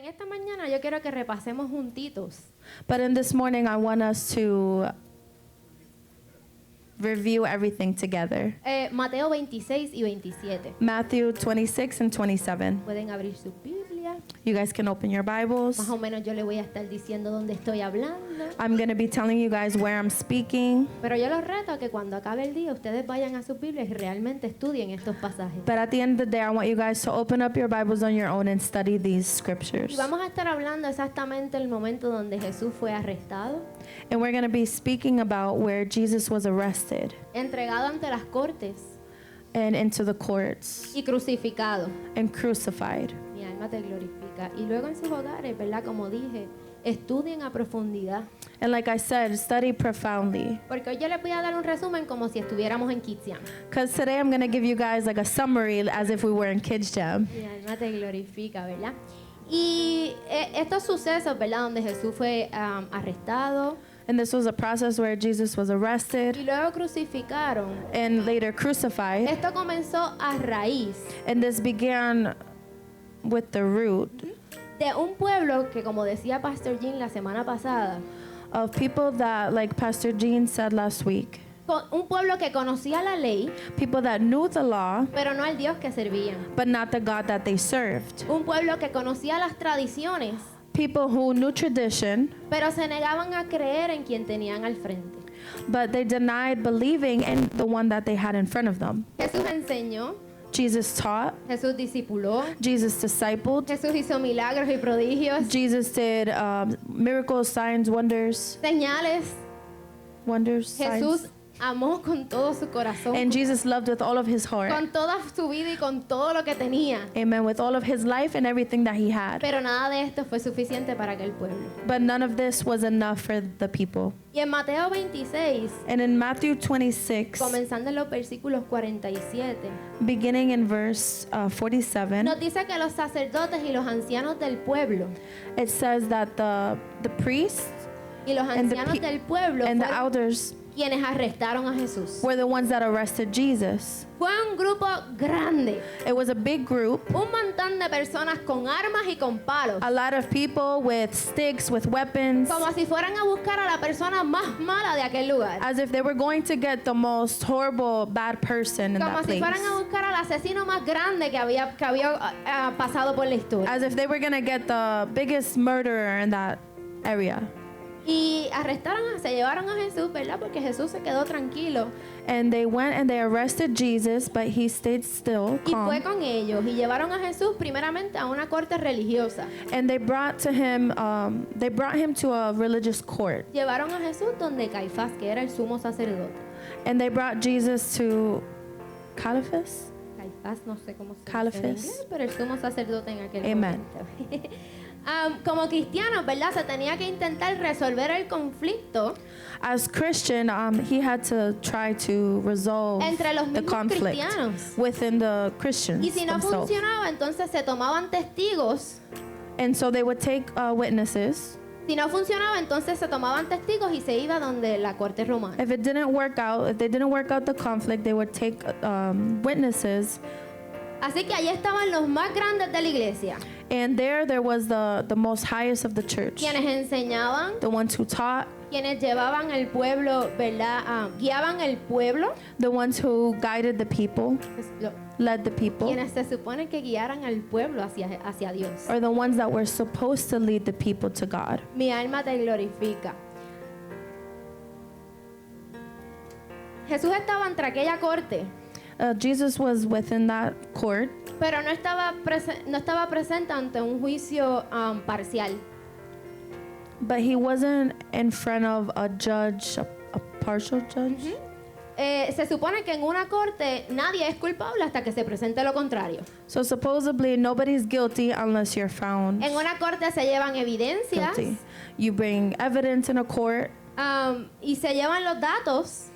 en esta mañana yo quiero que repasemos juntitos But in this morning, I want us to review everything together. Mateo 26 y 27. Matthew 26 and 27. Pueden abrir su Biblia. You guys can open your Bibles. Más o menos yo le voy a estar diciendo dónde estoy hablando. I'm going to be telling you guys where I'm speaking. Pero yo los reto a que cuando acabe el día ustedes vayan a sus Biblias y realmente estudien estos pasajes. But at the end of the day, I want you guys to open up your Bibles on your own and study these scriptures. Y vamos a estar hablando exactamente el momento donde Jesús fue arrestado, And we're going to be speaking about where Jesus was arrested entregado ante las cortes and into the courts y crucificado. and crucified. Mi alma te glorifica. Y luego en sus hogares, ¿verdad? Como dije, estudien a profundidad. And like I said, study profoundly. Porque hoy yo les voy a dar un resumen como si estuviéramos en Kids Jam. Because today I'm going to give you guys like a summary as if we were in Kids Jam. Mi alma te glorifica, ¿verdad? Y estos sucesos, ¿verdad? Donde Jesús fue arrestado And this was a process where Jesus was y arrested luego crucificaron. and later crucified. Esto comenzó a raíz And this began with the root de un pueblo que, como decía Pastor Jean la semana pasada, of people that, like Pastor Jean said last week, un pueblo que conocía la ley, people that knew the law, pero no al Dios que servían. but not the God that they served. Un pueblo que conocía las tradiciones, People who knew tradition, pero se negaban a creer en quien tenían al frente. but they denied believing in the one that they had in front of them. Jesús enseñó, Jesus taught, Jesús discipuló, Jesus discipled, Jesús hizo milagros y prodigios, Jesus did miracles, signs, wonders, señales. Jesús signs. amó con todo su corazón, And Jesus loved with all of his heart. con toda su vida y con todo lo que tenía. Amen. With all of his life and everything that he had. Pero nada de esto fue suficiente para aquel pueblo. But none of this was enough for the people. Y en Mateo 26, And in Matthew 26, comenzando en los versículos 47, beginning in verse 47, nos dice que los sacerdotes y los ancianos del pueblo it says that the priests y los And the ancianos pe- del pueblo and the fueron elders quienes arrestaron a Jesús. were the ones that arrested Jesus. Fue un grupo grande, It was a big group, un montón de personas con armas y con palos, a lot of people with sticks, with weapons, como si fueran a buscar a la persona más mala de aquel lugar, as if they were going to get the most horrible, bad person in como that si place. fueran a buscar al asesino más grande que había pasado por la historia. As if they were going to get the biggest murderer in that area. Y se llevaron a Jesús, ¿verdad? Porque Jesús se quedó tranquilo And they went and they arrested Jesus, but he stayed still, y fue calm. con ellos y llevaron a Jesús primeramente a una corte religiosa. And they brought him to a religious court. Llevaron a Jesús donde Caifás, que era el sumo sacerdote. And they brought Jesus to Caiaphas. Caifás, no sé cómo se dice en Caiaphas. inglés, pero el sumo sacerdote en aquel Amen. momento. Como cristianos, ¿verdad? Se tenía que intentar resolver el conflicto As Christian, he had to try to resolve entre los the mismos conflict cristianos. within the Christians Y si no themselves. funcionaba, entonces se tomaban testigos. And so they would take witnesses. Si no funcionaba, entonces se tomaban testigos y se iba donde la corte romana. If it didn't work out, if they didn't work out the conflict, they would take witnesses. Así que allí estaban los más grandes de la iglesia, And there was the most highest of the church. quienes enseñaban, The ones who taught, quienes llevaban el pueblo, ¿verdad? Guiaban el pueblo, the ones who guided the people, led the people, quienes se supone que guiaran al pueblo hacia Dios. or the ones that were supposed to lead the people to God. Mi alma te glorifica. Jesús estaba entre aquella corte, Jesus was within that court, pero no estaba presente ante un juicio parcial. but he wasn't in front of a judge, a partial judge. Se supone que en una corte nadie es culpable hasta que se presente lo contrario. So supposedly nobody's guilty unless you're found En una corte se llevan evidencias guilty. You bring evidence in a court, y se llevan los datos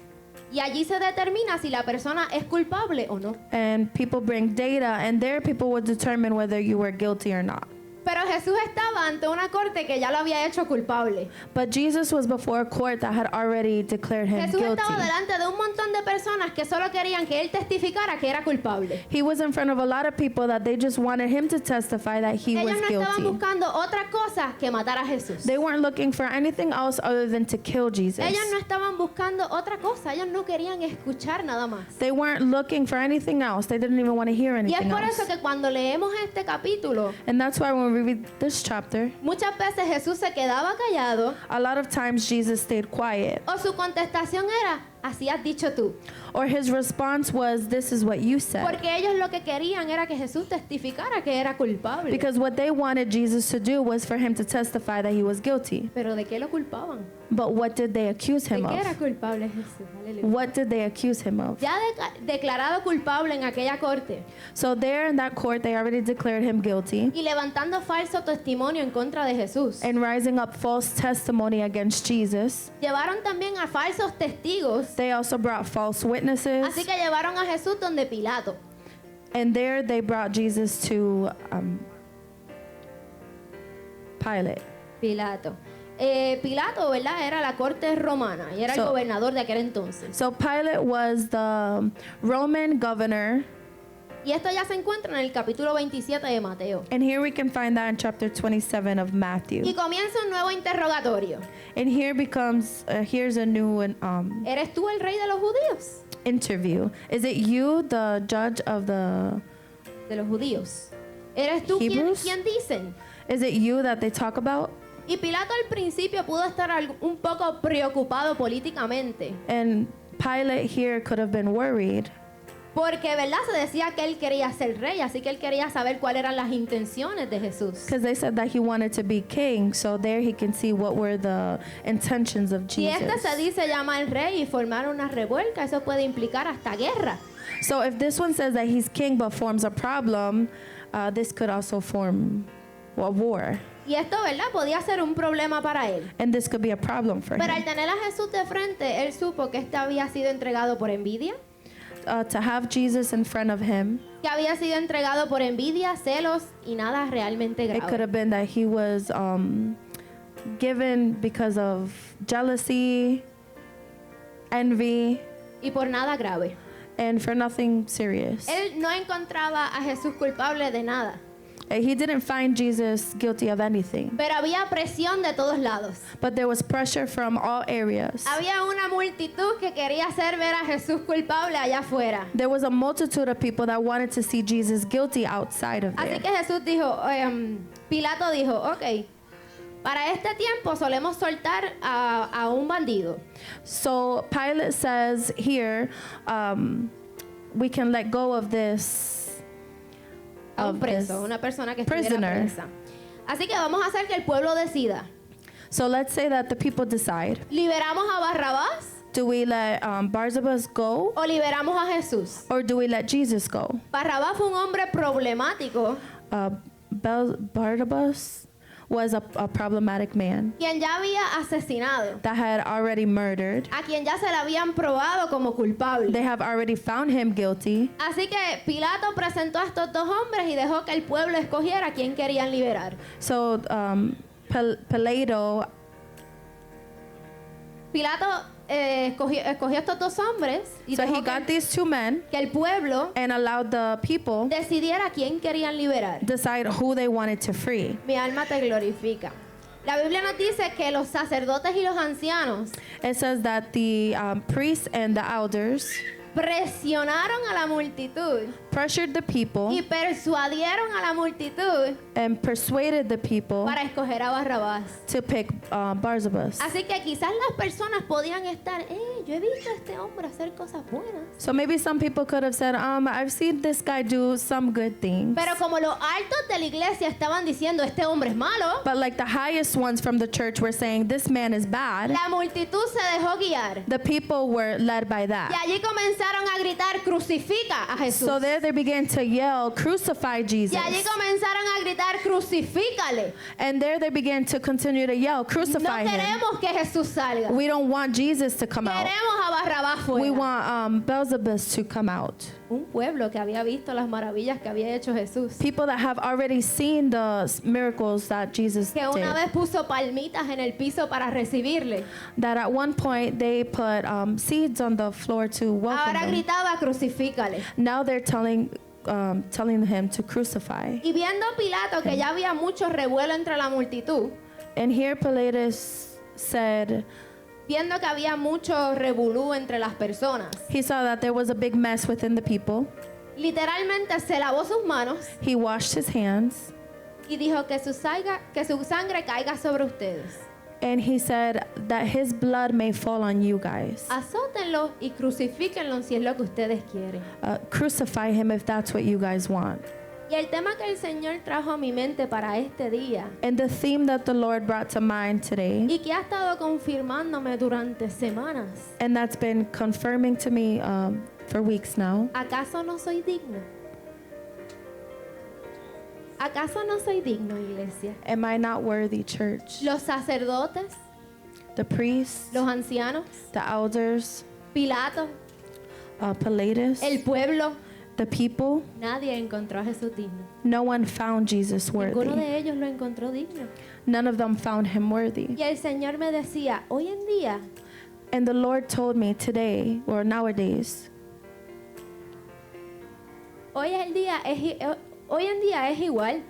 y allí se determina si la persona es culpable o no. and people bring data, and there people would determine whether you were guilty or not. Pero Jesús estaba ante una corte que ya lo había hecho culpable. But Jesus was before a court that had already declared him Jesús guilty. estaba delante de un montón de personas que solo querían que él testificara que era culpable. He was in front of a lot of people that they just wanted him to testify that he was Ellos no estaban guilty. buscando otra cosa que matar a Jesús. They weren't looking for anything else other than to kill Jesus. Ellos no estaban buscando otra cosa. Ellos no querían escuchar nada más. They weren't looking for anything else. They didn't even want to hear Y es anything por eso else. que cuando leemos este capítulo, And that's why when we read this chapter, muchas veces Jesús se quedaba callado a lot of times Jesus stayed quiet. o su contestación era, así has dicho tú. Or his response was, this is what you said. Porque ellos lo que querían era que Jesús testificara que era culpable. Because what they wanted Jesus to do was for him to testify that he was guilty. Pero ¿de qué lo culpaban? But what did they accuse ¿De him qué era of? culpable Jesús? Aleluya. What did they accuse him of? Ya declarado culpable en aquella corte So there in that court, they already declared him guilty y levantando falso testimonio en contra de Jesús. and rising up false testimony against Jesus. Llevaron también a falsos testigos, They also brought false witnesses. así que llevaron a Jesús donde Pilato. And there they brought Jesus to Pilate. Pilato. Pilato, ¿verdad? Era la corte romana y era el So- gobernador de aquel entonces. So Pilate was the Roman governor. Y esto ya se encuentra en el capítulo 27 de Mateo. And here we can find that in chapter 27 of Y Matthew. comienza un nuevo interrogatorio. And here becomes, here's a new ¿Eres tú el rey de los judíos? interview. Is it you, the judge of the, De los judíos. ¿Eres tú Hebrews? quien dicen? is it you that they talk about? Y Pilato al principio pudo estar un poco preocupado políticamente. And Pilate here could have been worried Porque, ¿verdad? Se decía que él quería ser rey, así que él quería saber cuáles eran las intenciones de Jesús. because they said that he wanted to be king. So there he can see what were the intentions of Si este Jesus. se dice llamar rey y formar una revuelca, eso puede implicar hasta guerra. So if this one says that he's king but forms a problem, this could also form a war. Y esto, ¿verdad? Podía ser un problema para él. And this could be a problem for Pero al him. tener a Jesús de frente, él supo que este había sido entregado por envidia, To have Jesus in front of him, que había sido entregado por envidia, celos y nada realmente it could grave. have been that he was given because of jealousy, envy, Y por nada grave. and for nothing serious. Él no encontraba a Jesús culpable de nada, He didn't find Jesus guilty of anything, pero había presión de todos lados. but there was pressure from all areas. Había una multitud que quería hacer ver a Jesús culpable allá afuera. There was a multitude of people that wanted to see Jesus guilty outside of Así there. que Jesús dijo, Pilato dijo, ok, para este tiempo solemos soltar a un bandido. So Pilate says here, we can let go of this. A un Of this preso, una persona que estuviera prisoner. presa. Así que vamos a hacer que el pueblo decida. So let's say that the people decide: ¿Liberamos a Barrabás do we let Barnabas go, o liberamos a Jesús? or do we let Jesus go? Barrabás fue un hombre problemático, Barnabas was a problematic man quien ya había asesinado, that had already murdered. a quien ya se le habían probado como culpable. They have already found him guilty. Así que Pilato presentó a estos dos hombres y dejó que el pueblo escogiera a quién querían liberar. So Pilato escogió a estos dos hombres y so dejó he got que, these two men que el pueblo and allowed the people decidiera a quién querían liberar. decide who they wanted to free. Mi alma te glorifica. La Biblia nos dice que los sacerdotes y los ancianos It says that the priests and the elders presionaron a la multitud pressured the people y persuadieron a la multitud and persuaded the people para escoger a Barrabás. to pick Barnabas. Así que quizás las personas podían estar, yo he visto a este hombre hacer cosas buenas. So maybe some people could have said, I've seen this guy do some good things. Pero como los altos de la iglesia estaban diciendo, este hombre es malo, But like the highest ones from the church were saying, this man is bad. la multitud se dejó guiar. The people were led by Y that. allí comenzaron a gritar, crucifica a Jesús. So there they began to yell, crucify Jesus. Y allí comenzaron a gritar, crucifícale. And there they began to continue to yell, No crucify him. queremos que Jesús salga. We don't want Jesus to come out. Queremos a Barrabás We fuera. want Beelzebub to come out. un pueblo que había visto las maravillas que había hecho Jesús. People that have already seen the miracles that Jesus Que una did. vez puso palmitas en el piso para recibirle. That at one point they put seeds on the floor to welcome Ahora him. gritaba, crucifícale. Now they're telling him to crucify. Y viendo Pilato que ya había mucho revuelo entre la multitud, And here Pilatus said viendo que había mucho revolú entre las personas, he saw that there was a big mess within the people. literalmente se lavó sus manos He washed his hands y dijo que su sangre caiga sobre ustedes. and he said that his blood may fall on you guys. Azótenlo y crucifíquenlo si es lo que ustedes quieren. Crucify him if that's what you guys want. Y el tema que el Señor trajo a mi mente para este día And the theme that the Lord brought to mind today, y que ha estado confirmándome durante semanas. and that's been confirming to me for weeks now. ¿Acaso no soy digno? ¿Acaso no soy digno, iglesia? Am I not worthy, church? Los sacerdotes, The priests, los ancianos, the elders, Pilato, Pilatus, el pueblo, the people, nadie encontró a Jesús digno. no one found Jesus Ninguno worthy. de ellos lo encontró digno. None of them found him worthy. Y el Señor me decía, hoy en día, And the Lord told me today, or nowadays, hoy en día es igual.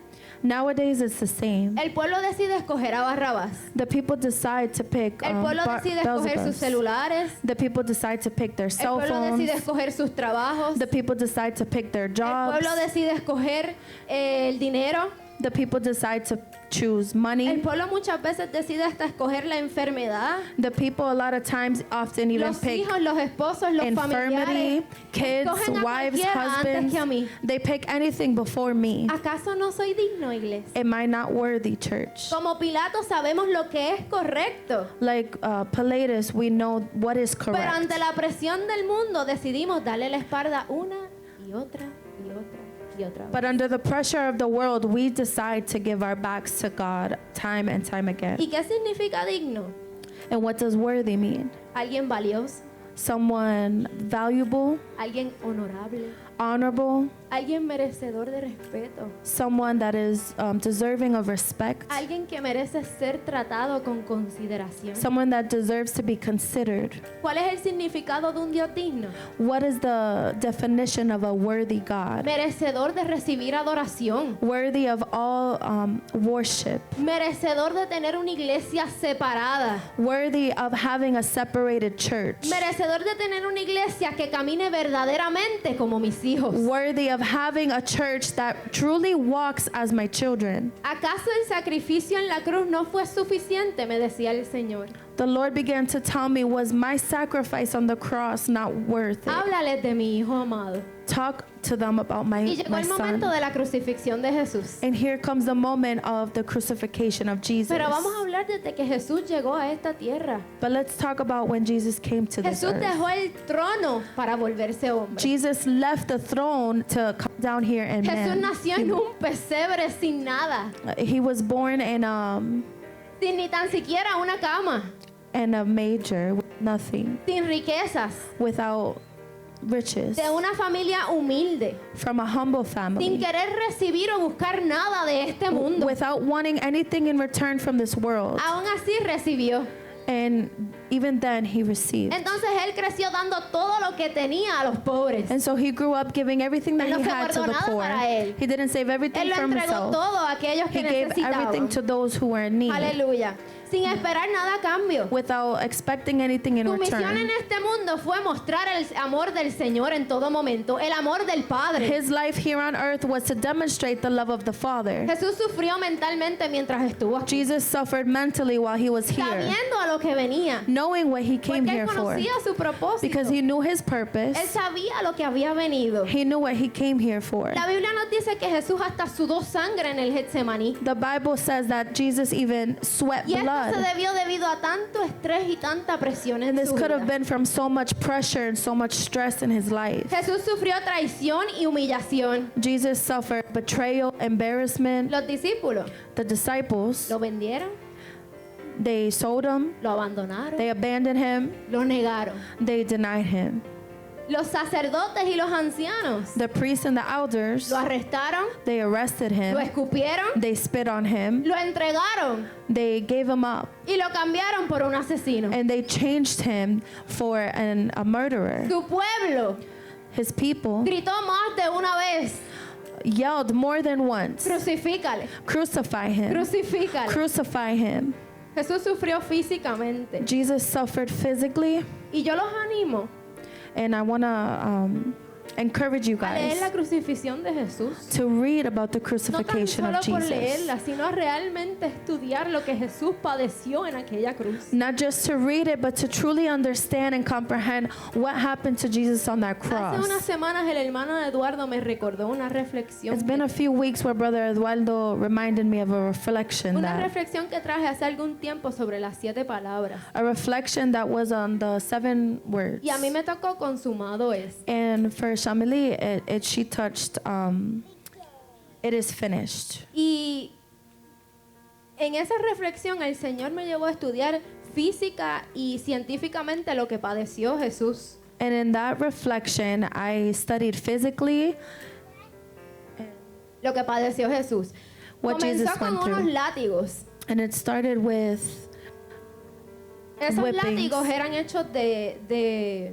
nowadays it's the same. El pueblo decide escoger a Barrabás. The people decide to pick El pueblo decide escoger sus Beelzebub. celulares. The people decide to pick their El cell pueblo phones. decide escoger sus trabajos. The people decide to pick their El jobs. pueblo decide escoger el dinero. The people decide to choose El money. pueblo muchas veces decide hasta escoger la enfermedad. The people a lot of times often even Los pick hijos, los esposos, los infirmity, familiares. kids, Escogen a wives, cualquiera antes husbands. que a mí. They pick anything before me. ¿Acaso no soy digno, iglesia? Am I not worthy, church? Como Pilato sabemos lo que es correcto. Like Pilatus, we know what is Pero correct. ante la presión del mundo decidimos darle la espalda una y otra y otra y otra vez. But under the pressure of the world, we decide to give our backs to God time and time again. ¿Y qué significa digno? And what does worthy mean? Alguien valioso, Someone valuable, alguien honorable, honorable, alguien merecedor de respeto, someone that is deserving of respect, alguien que merece ser tratado con consideración. someone that deserves to be considered. ¿Cuál es el significado de un Dios digno? What is the definition of a worthy God? Merecedor de recibir adoración, Worthy of all worship, merecedor de tener una iglesia separada, worthy of having a separated church, merecedor de tener una iglesia que camine verdaderamente como mis hijos. worthy of having a church that truly walks as my children. ¿Acaso el sacrificio en la cruz no fue suficiente? Me decía el Señor. The Lord began to tell me, was my sacrifice on the cross not worth it? Háblales de mi hijo amado. Talk to them about my Y llegó el momento son. de la crucifixión de Jesús. And here comes the moment of the crucifixion of Jesus. Pero vamos a hablar desde que Jesús llegó a esta tierra. But let's talk about when Jesus came to this Jesús earth. dejó el trono para volverse hombre. Jesus left the throne to come down here and Jesús man. nació en un pesebre sin nada, He was born in sin ni tan siquiera una cama, a manger with nothing, sin riquezas, without riches, de una familia humilde, from a humble sin family, querer recibir o buscar nada de este mundo. without wanting anything in return from this world. Aún así recibió. And even then he received. Entonces él creció dando todo lo que tenía a los pobres. And so he grew up giving everything that Él no he se had to guardó the nada poor. para él. He didn't save Él everything lo for entregó himself. todo a aquellos He que gave everything necesitaban. to those who were in need Aleluya. Sin esperar nada a cambio. without expecting anything in Tu misión en return. este mundo fue mostrar el amor del Señor en todo momento, el amor del Padre. His life here on earth was to demonstrate the love of the Father. Jesús sufrió mentalmente mientras estuvo aquí, Jesus suffered mentally while he was here, sabiendo a lo que venía, knowing what he came porque él here for, conocía su propósito. because he knew his Él purpose. sabía lo que había venido. He knew what he came here for. La Biblia nos dice que Jesús hasta sudó sangre en el Getsemaní. The Bible says that Jesus even sweat Y esto se blood. debió debido a tanto estrés y tanta presión en And this su could have vida. been from so much pressure and so much stress in his life. Jesús sufrió traición y humillación. Jesus suffered betrayal, embarrassment. Los discípulos The disciples, lo vendieron, they sold him, lo abandonaron, they abandoned him, lo negaron. they denied him. Los sacerdotes y los ancianos The priests and the elders, lo arrestaron, they arrested lo him. escupieron, They spit on him. lo entregaron They gave him up. y lo cambiaron por un asesino. And they changed him for a murderer. Su pueblo His people gritó más de una vez, yelled more than once, crucifícale, crucify him, crucifícale. crucify him. Jesús sufrió físicamente. Jesus suffered physically, Y yo los animo and I want to encourage you a leer la guys crucifixión de Jesús. to read about the No tan crucifixion solo of por Jesus. leerla, sino realmente estudiar lo que Jesús padeció en aquella cruz. Not just to read it, but to truly understand and comprehend what happened to Jesus on that Hace cross. unas semanas el hermano Eduardo me recordó una reflexión. It's been a few weeks where Brother Eduardo reminded me of a reflection Una that reflexión que traje hace algún tiempo sobre las 7 palabras. was on the 7 words. Y a mí me tocó consumado es. And for Shamili, she touched, it is finished. Y en esa reflexión el Señor me llevó a estudiar física y científicamente lo que padeció Jesús. And in that reflection, I studied physically Lo que padeció Jesús. What Comenzó Jesus con went unos through. látigos. And it started with Esos whippings. látigos eran hechos de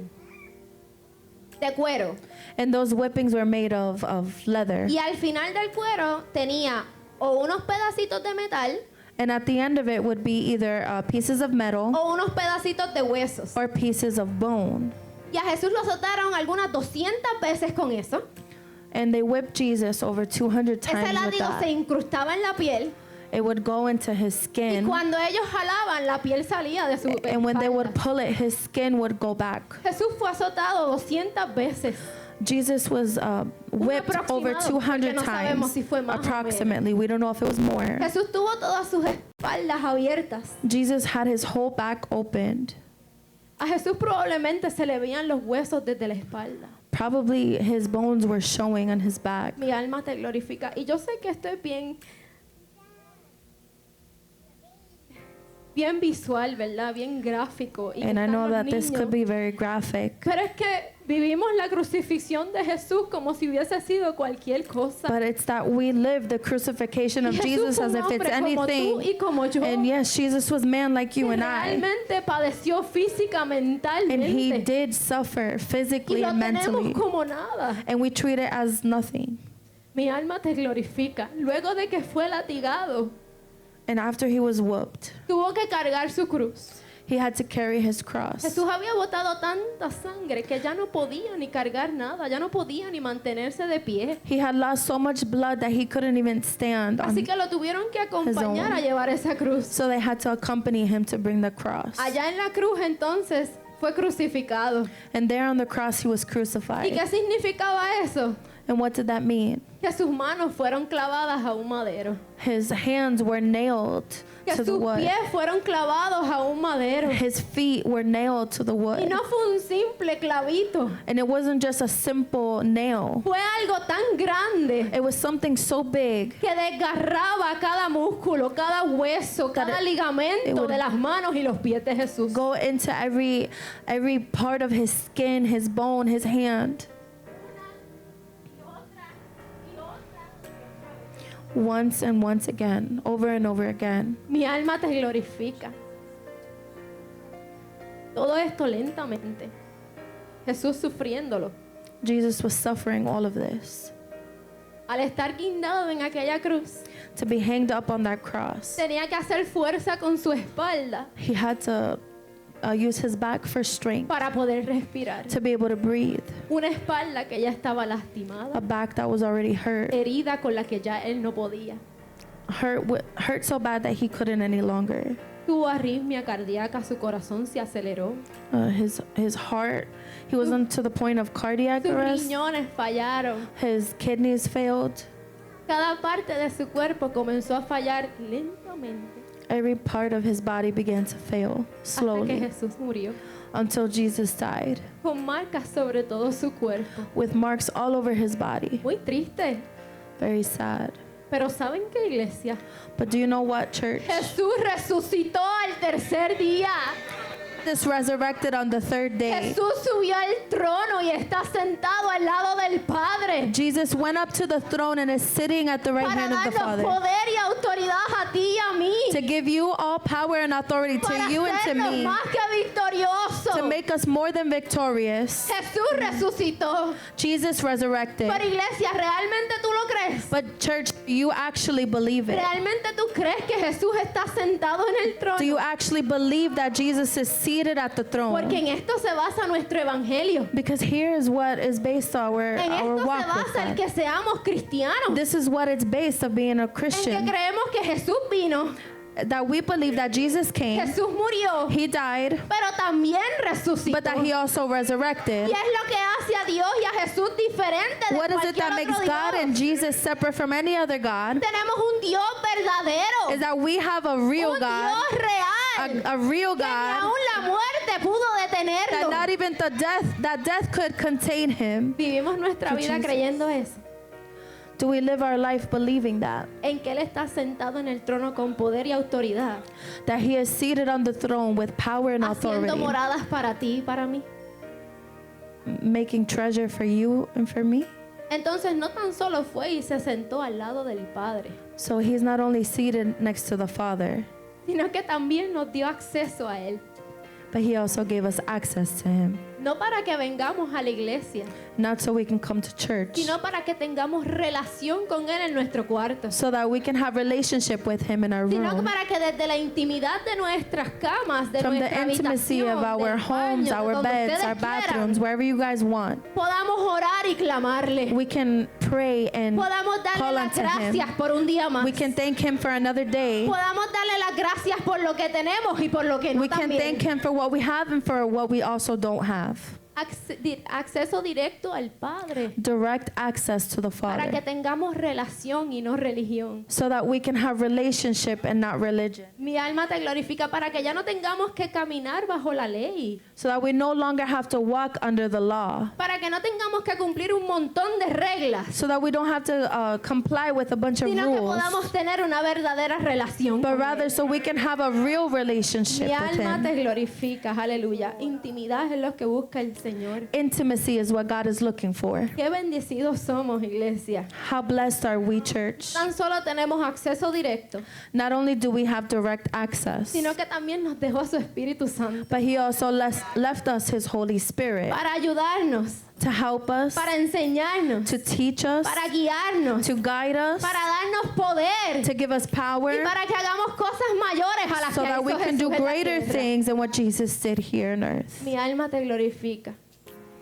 cuero. and those whippings were made of leather. Y al final del cuero tenía o unos pedacitos de metal And at the end of it would be either pieces of metal o unos pedacitos de huesos. or pieces of bone. Y a Jesús lo azotaron algunas 200 veces con eso. And they whipped Jesus over 200 Ese times with látigo se that. incrustaba en la piel It would go into his y skin. cuando ellos jalaban la piel salía de su And when they would espalda. pull it, his skin would go back. Jesús fue azotado 200 veces. Jesus was whipped over aproximado, 200 porque no sabemos times, si fue más o menos. approximately. We don't know if it was more. Jesús tuvo todas sus espaldas abiertas. Jesus had his whole back opened. A Jesús probablemente se le veían los huesos desde la espalda. Probably his bones were showing on his back. Mi alma te glorifica. Y yo sé que esto es bien visual, ¿verdad? Bien gráfico. Y que And I están know los that this niños. could be very graphic. Pero es que vivimos la crucifixión de Jesús como si hubiese sido cualquier cosa. But it's that we live the crucifixion of Y Jesús Jesus fue as un if it's hombre como tú anything. y como yo. And yes, Jesus was man like you que and I. realmente padeció física, And he mentalmente. did suffer Y physically lo and mentally. tenemos como nada. And we treat it as nothing. Mi alma te glorifica. Luego de que fue latigado, And after he was whooped, tuvo que cargar su cruz. he had to carry his cross. Jesús había botado tanta sangre que ya no podía ni cargar nada, ya no podía ni mantenerse de pie. He had lost so much blood that he couldn't even stand Así on. que lo tuvieron que acompañar own. a llevar esa cruz. So they had to accompany him to bring the cross. Allá en la cruz entonces fue crucificado. And there on the cross he was ¿Y crucified. qué significaba eso? And what did that mean? Que sus manos fueron clavadas a un madero. His hands were nailed Que to the sus wood. pies fueron clavados a un madero. His feet were nailed to the Y wood. no fue un simple clavito. And it wasn't just a simple nail. Fue algo tan grande It was something so big que desgarraba cada músculo, cada hueso, cada it ligamento would de las manos y los pies de Jesús. go into every part of his skin, his bone, his hand. Once and once again, over and over again. Mi alma te glorifica. Todo esto lentamente. Jesús sufriéndolo. Jesus was suffering all of this. Al estar guindado en aquella cruz, To be hanged up on that cross, tenía que hacer fuerza con su espalda he had to use his back for strength para poder respirar. to be able to breathe. Una espalda que ya estaba A lastimada, back that was already hurt, herida con la que ya él no podía. hurt so bad that he couldn't any longer. Tuvo arritmia cardíaca, su corazón se aceleró. His heart, he was on to the point of cardiac Sus arrest. riñones fallaron. His kidneys failed. Cada parte de su cuerpo comenzó a fallar lentamente Every part of his body began to fail hasta que slowly Jesús murió, until Jesus died, con marcas sobre todo su cuerpo. with marks all over his body. Muy triste, Very sad. pero ¿saben qué, iglesia? But do you know what, church? Jesús resucitó al tercer día. Jesus resurrected on the third day. Jesús subió al trono y está sentado al lado del Padre Jesus went up to the throne and is sitting at the right para hand of the darnos Father poder y autoridad a ti y a mí, to give you all power and authority para to you and to hacernos me, más que victoriosos. to make us more than victorious. Jesús resucitó. Jesus resurrected. Pero iglesia, ¿realmente tú lo crees? But church, do you actually believe it? ¿Realmente tú crees que Jesús está sentado en el trono? Do you actually believe that Jesus is seated at the Porque throne? en esto se basa nuestro evangelio. Because here is what is based our En esto se walk with basa el God. que seamos cristianos. This is what it's based of being a En que Christian. creemos que Jesús vino, That we believe that Jesus came, Jesús murió, He died, pero también resucitó. but that He also resurrected. Y es lo que hace a Dios y a Jesús diferente de What is it cualquier that makes otro God Dios. and Jesus separate from any other God? Tenemos un Dios verdadero, Is that we have a real un God, Dios real, a real que ni God, aún la muerte pudo that detenerlo. not even that death could contain Him. Vivimos nuestra To vida Jesus. creyendo eso, Do we live our life believing that? en que Él está sentado en el trono con poder y autoridad, That He is seated on the throne with power and haciendo authority, moradas para ti y para mí. making treasure for you and for me? Entonces no tan solo fue y se sentó al lado del Padre, So He's not only seated next to the Father, sino que también nos dio acceso a Él. but He also gave us access to Him. No para que vengamos a la iglesia, Not so we can come to church, sino para que tengamos relación con Él en nuestro cuarto. so that we can have relationship with Him in our Sino que room. para que desde la intimidad de nuestras camas, de From the nuestra intimacy habitación, of our del homes, baño, de our donde beds, ustedes our quieran, bathrooms, wherever you guys want, podamos orar y clamarle. we can pray and Podamos darle call las unto Him. gracias por un día más. We can thank Him for another day. Podamos darle las gracias por lo que tenemos y por lo que no We can también. thank Him for what we have and for what we also don't have. Acceso directo al Padre Direct access to the para que Father, tengamos relación y no religión. so that we can have relationship and not religion. Mi alma te glorifica para que ya no tengamos que caminar bajo la ley, So that we no longer have to walk under the law. para que no tengamos que cumplir un montón de reglas, So that we don't have to comply with a bunch of sino que rules. podamos tener una verdadera relación But con rather Él. so we can have a real relationship Mi with alma Him. te glorifica, aleluya. Intimidad es lo que busca el Señor. Intimacy is what God is looking for. Qué bendecidos somos, iglesia. How blessed are we, church? Tan solo tenemos acceso directo, Not only do we have direct access, sino que también nos dejó su Espíritu Santo but He also left us His Holy Spirit para ayudarnos, to help us, para enseñarnos, to teach us, para guiarnos, to guide us, para darnos poder to give us y power, para que hagamos cosas mayores a las so que that we hizo can Jesús do en la greater tierra. things than what Jesus did here on earth. Mi alma te glorifica.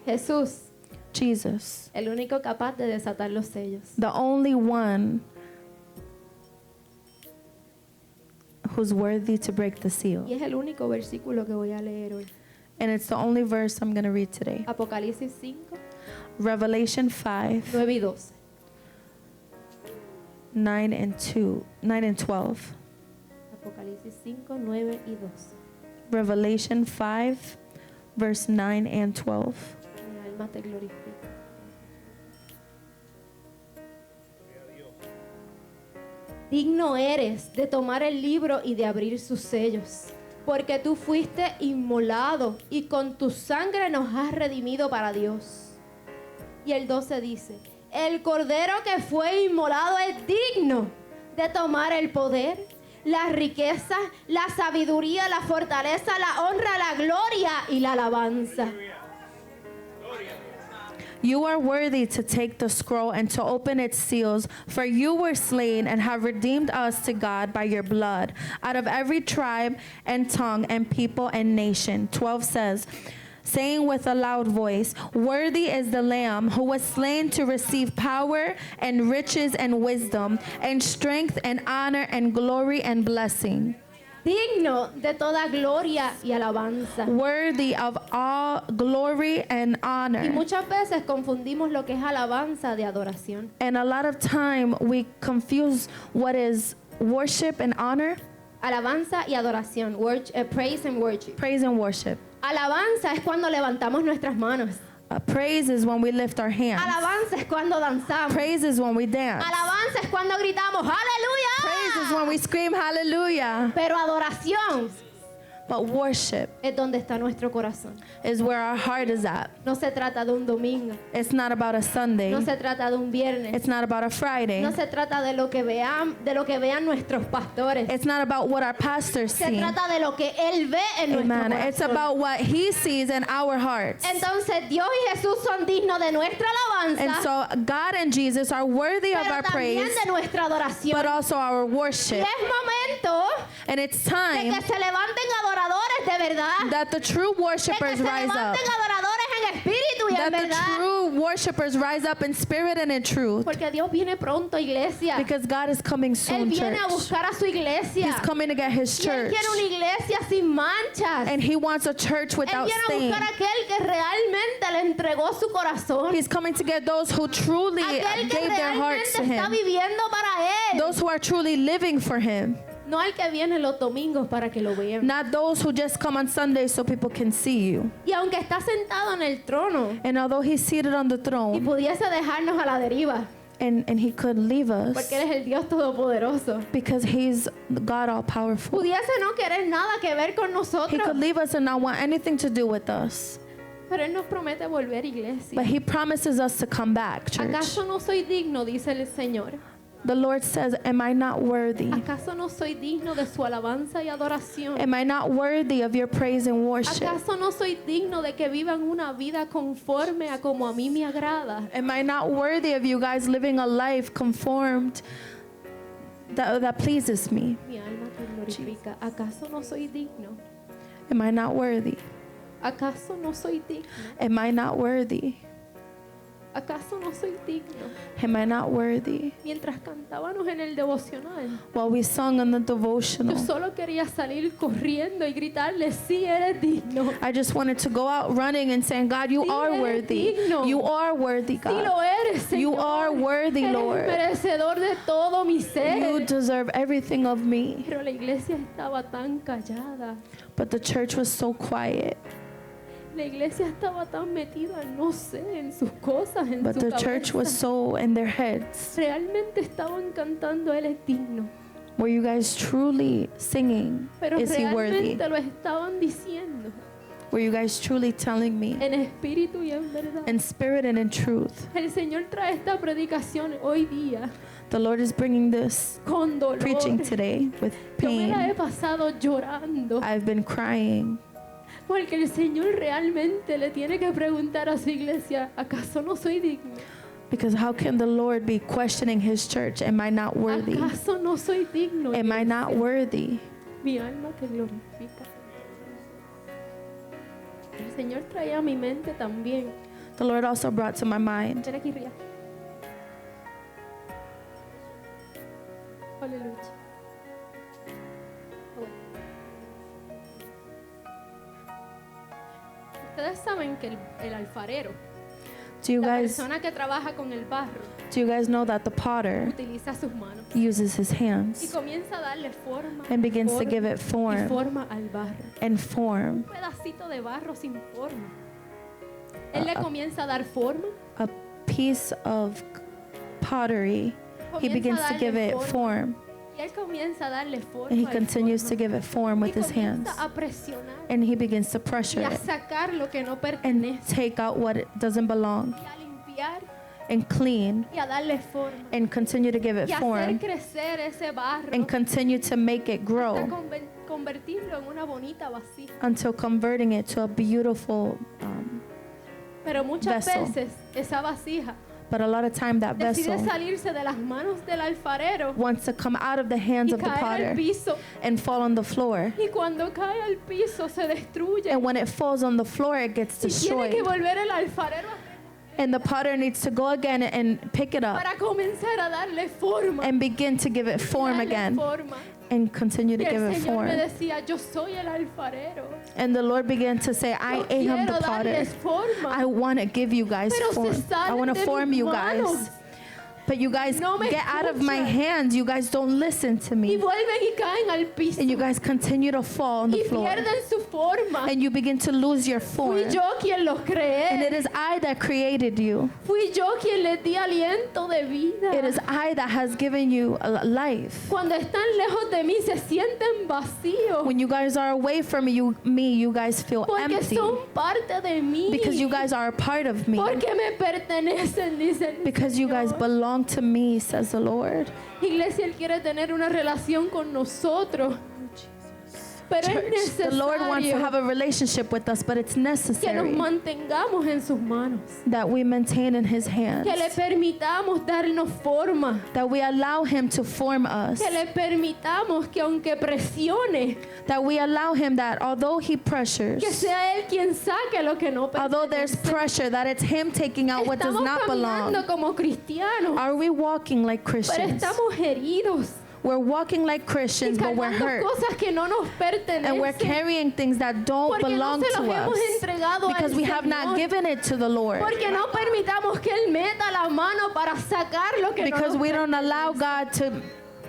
Jesús, Jesus, el único capaz de desatar los sellos. the only one who's worthy to break the seal. Y es el único versículo que voy a leer hoy. And it's the only verse I'm going to read today. Apocalipsis 5, Revelation 5, 9 y 12. 9 and 12. Apocalipsis 5, 9 y 12. Revelation 5, verse 9 and 12. Mi alma te glorifica. Digno eres de tomar el libro y de abrir sus sellos, porque tú fuiste inmolado y con tu sangre nos has redimido para Dios. Y el 12 dice, el cordero que fue inmolado es digno de tomar el poder, la riqueza, la sabiduría, la fortaleza, la honra, la gloria y la alabanza. You are worthy to take the scroll and to open its seals, for you were slain and have redeemed us to God by your blood, out of every tribe and tongue and people and nation. 12 says, saying with a loud voice, worthy is the Lamb who was slain to receive power and riches and wisdom and strength and honor and glory and blessing. Digno de toda gloria y alabanza. Worthy of all glory and Y honor. muchas veces confundimos lo que es alabanza de adoración. And a lot of time we confuse what is worship and honor, Alabanza y adoración. Praise and worship. praise and worship. Alabanza es cuando levantamos nuestras manos. Praise is when we lift our hands. Alabanza es cuando danzamos. Praise is when we dance. Alabanza es cuando gritamos Praise is when aleluya. we scream hallelujah. Pero adoración But worship es donde está nuestro corazón. is where our heart is at. No se trata de un domingo, It's not about a Sunday. no se trata de un viernes, It's not about a Friday. no se trata de lo que vean nuestros pastores. It's not about what our pastors Se see. trata de lo que él ve en nuestro Amen. corazón. It's about what he sees in our hearts. Entonces Dios y Jesús son dignos de nuestra And alabanza, so God and Jesus are worthy of pero our también praise, de nuestra adoración. but also our Y worship. es momento And it's de time que se levanten adoradores de verdad, that the true de que worshipers se rise up. levanten adoradores en espíritu y en That the verdad, true worshipers rise up in spirit and in truth. porque Dios viene pronto, iglesia. Because God is coming Él soon, viene a church. buscar a su iglesia. He's coming to get his Y Él church. quiere una iglesia sin manchas. And he wants a church Él without viene a stain. buscar a aquel que realmente le entregó su corazón. He's coming to get those who truly Aquel que gave their hearts realmente to está him. viviendo para Él. Those who are truly living for him. No al que viene los domingos para que lo vean. Not those who just come on Sundays so people can see you. Y aunque está sentado en el trono And although he's seated on the y throne pudiese dejarnos a la deriva, and he could leave us porque Él es el Dios Todopoderoso, because he's God all powerful. pudiese no querer nada que ver con He nosotros, could leave us and not want anything to do with us. pero Él nos promete volver, iglesia. But he promises us to come back, church. ¿Acaso no soy digno, dice el Señor? The Lord says, am I not worthy? ¿Acaso no soy digno de su alabanza y adoración? Am I not worthy of your praise and worship? ¿Acaso no soy digno de que vivan una vida conforme a como a mí me agrada? Am I not worthy of you guys living a life conformed that pleases me? Mi alma te glorifica. ¿Acaso no soy digno? Am I not worthy? ¿Acaso no soy digno? Am I not worthy? ¿Acaso no soy digno? Am I not worthy? Mientras cantábamos en el devocional, While we sung in the yo devotional, solo quería salir corriendo y gritarle, sí eres digno. I just wanted to go out running and saying, God, you Sí are eres worthy. digno. You are worthy, Sí lo God. eres, Señor. You are worthy, Eres Lord. merecedor de todo mi You ser. deserve everything of me. Pero la iglesia estaba tan callada. But the church was so quiet. La iglesia estaba tan metida, no sé, en sus cosas, en But su the church was cabeza. so in their heads. Realmente estaban cantando, Él es digno. Were you guys truly singing, Pero is he worthy? realmente lo estaban diciendo Were you guys truly telling me en espíritu y en verdad. in spirit and in truth? El Señor trae esta predicación hoy día The Lord is bringing this con dolor. preaching today with Yo me la he pain. pasado llorando I've been crying porque el Señor realmente le tiene que preguntar a su iglesia, ¿acaso no soy digno? because how can the Lord be questioning his church? Am I not worthy? ¿Acaso no soy digno? Am I not worthy? Mi alma te glorifica. El Señor traía a mi mente también. The Lord also brought to my mind. Ven aquí, Ria. Aleluya. Ustedes saben que el alfarero, Do you la guys persona que trabaja con el barro, know that the potter utiliza sus manos uses his y hands comienza a darle forma, and begins to forma give it y form forma al barro. and form? Un pedacito de barro sin forma. Él le comienza a dar forma, A piece of pottery, he comienza begins a to give darle it forma, form, y él comienza a darle forma and he y continues to forma. give it form with Y his hands, comienza a presionar and he begins to pressure y a it sacar lo que no and pertenece take out what it doesn't belong y a limpiar and clean y a darle forma and continue to give it y hacer form crecer ese barro and continue to make it hasta grow convertirlo en una bonita vasija. until converting it to a beautiful Pero muchas vessel. veces esa vasija but a lot of time that decide vessel salirse de las manos del alfarero wants to come out of the hands y of the caer al potter piso. and fall on the floor, Y cuando cae al piso se destruye. and when it falls on the floor it gets Y tiene que destroyed, volver el alfarero and the potter needs to go again and pick it up para comenzar a darle forma. and begin to give it form darle again forma. and continue to Y give el it Señor form. me decía, yo soy el alfarero. And the Lord began to say, I Yo am the quiero potter. darles forma. I want to give you guys Pero se form. I salen want to de form mis you manos. guys. But you guys No me get out of my escuchan. hands. You guys don't listen to y me. vuelven y caen al piso And you guys continue to fall on the y floor. pierden su forma. And you begin to lose your form. Fui yo quien los And it creé. is I that created you. Fui yo quien les di aliento de vida. It is I that has given you a life. Cuando están lejos de mí se sienten vacíos When you guys are away from you guys feel porque empty. son parte de mí. Because you guys are a part of me. Porque me pertenecen, dice el Because you guys Señor. belong to me, says the Lord. Iglesia, Él quiere tener una relación con nosotros. Pero es Church, the Lord wants to have necesario a relationship with us, but it's que nos necessary mantengamos en sus manos. that we maintain in His hands, Que le permitamos darnos forma. that we allow Him to form us, Que le permitamos que aunque presione, that we allow Him that although He que pressures, sea Él quien saque lo que no although there's pertenece. pressure, that it's Him taking out what does Estamos not belong. caminando como cristianos, Are we walking like pero Christians? estamos heridos We're walking like y Christians, but we're cargando hurt. cosas que no nos And we're pertenecen carrying things that don't porque no belong se to los hemos us entregado because al we have not Señor. given it to the Lord. Porque no permitamos que Él meta la mano para sacar lo que Because no nos we don't allow pertenece. God to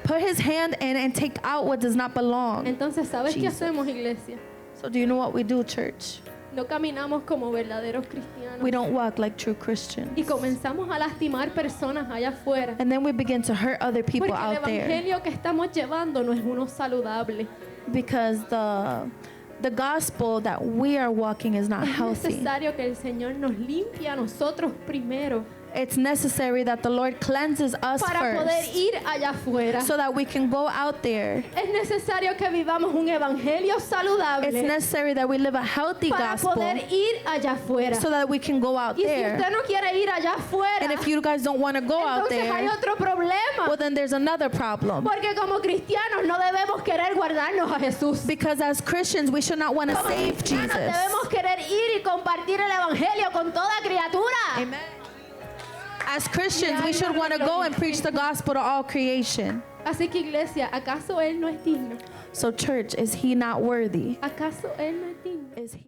put His hand in and take out what does not belong. Entonces, ¿sabes qué Jesus. hacemos, iglesia? So do you know what we do, church? No caminamos como verdaderos cristianos. We don't walk like true Christians. Y comenzamos a lastimar personas allá afuera. And then we begin to hurt other people Porque el out there evangelio que estamos llevando no es uno saludable. because the gospel that we are walking is not Es healthy. necesario que el Señor nos limpie a nosotros primero It's necessary that the Lord cleanses us para poder first ir allá afuera. so that we can go out there. Es necesario que vivamos un evangelio It's saludable necessary that we live a healthy para gospel poder ir allá afuera. so that we can go out Y si there. usted no quiere ir allá afuera, And if you guys don't want to go out entonces hay there, otro problema. well, then there's another problem. Porque como cristianos no debemos querer guardarnos a Jesús. Because as Christians, we should not want to Como save cristianos Jesus. debemos querer ir y compartir el evangelio con toda criatura. Amen. As Christians, we should want to go and preach the gospel to all creation. Así que iglesia, ¿acaso Él no es digno? So, church, is He not worthy? ¿Acaso Él no es digno? Is He